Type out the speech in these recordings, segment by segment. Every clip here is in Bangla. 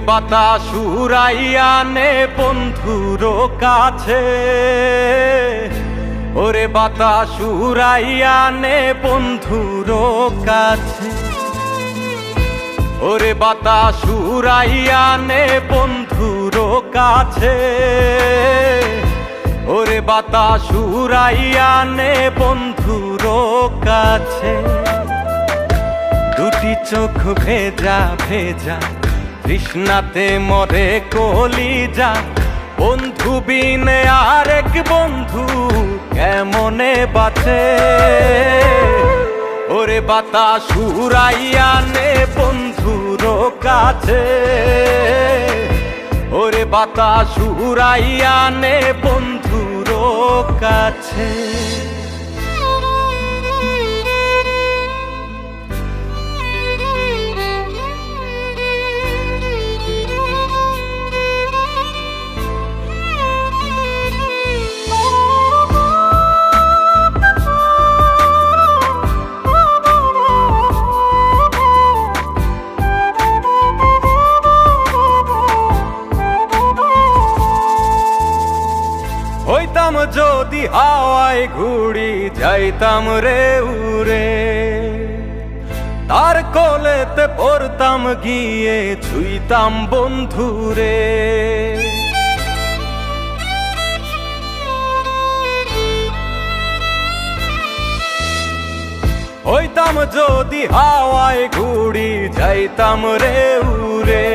বাতাস উড়াইয়া নে বন্ধুর কাছে, ওরে বাতাস উড়াইয়া নে বন্ধুর কাছে, ওরে বাতাস উড়াইয়া নে বন্ধুর কাছে, ওরে বাতাস উড়াইয়া নে বন্ধুর কাছে। দুটি চোখ ভেজা ভেজা তৃষ্ণাতে মরে কলিজা, বন্ধু বিনে আরেক বন্ধু কেমনে বাঁচে, ওরে বাতাস উড়াইয়া নে বন্ধুর কাছে, ওরে বাতাস উড়াইয়া নে বন্ধুর কাছে। হইতাম যদি হাওয়ায় ঘুড়ি যাইতাম রে উড়ে, তার কোলেতে পড়তাম গিয়ে ছুঁইতাম বন্ধুরে। হইতাম যদি হাওয়ায় ঘুড়ি যাইতাম রে উড়ে,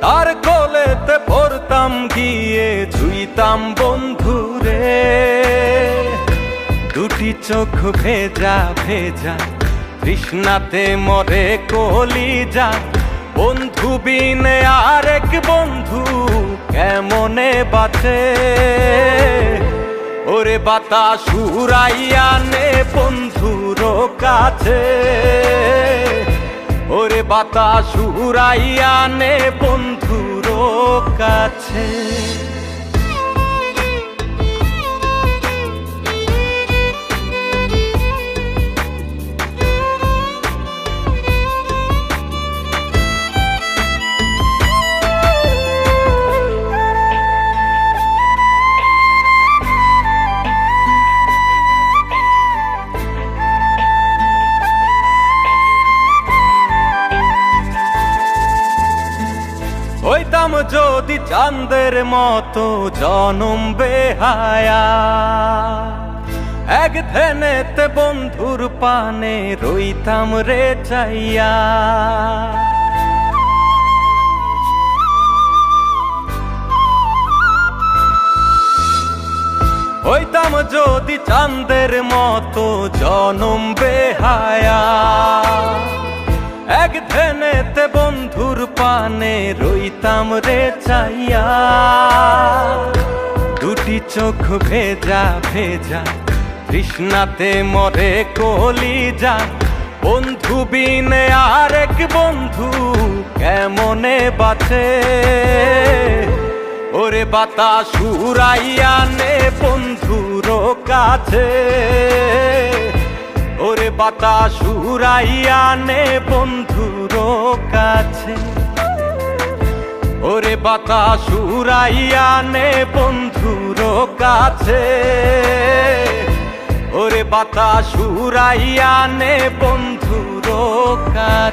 তার কোলেতে পড়তাম গিয়ে ছুঁইতাম বন্ধুরে। দুটি চোখ ভেজা ভেজা তৃষ্ণাতে মরে কলিজা, বন্ধু বিনে আরেক বন্ধু কেমনে বাঁচে, ওরে বাতাস উড়াইয়া নে বন্ধুর কাছে, ওরে বাতাস উড়াইয়া নে বন্ধুর কাছে। হইতাম যদি চাঁদের মতো জনম বেহায়া, এক ধ্যানেতে বন্ধুর পানে রইতাম রে চাইয়া। হইতাম যদি চাঁদের মতো জনম বেহায়া, এক ধ্যানেতে বন্ধুর পানে রইতাম রে চাইয়া। দুটি চোখ ভেজা ভেজা তৃষ্ণাতে মরে কলিজা, বন্ধু বিনে আরেক বন্ধু কেমনে বাঁচে, ওরে বাতাস উড়াইয়া নে বন্ধুর কাছে, ওরে বাতাস উড়াইয়া নে বন্ধুর কাছে, ওরে বাতাস উড়াইয়া নে বন্ধুর কাছে, ওরে বাতাস উড়াইয়া নে বন্ধুর কাছে।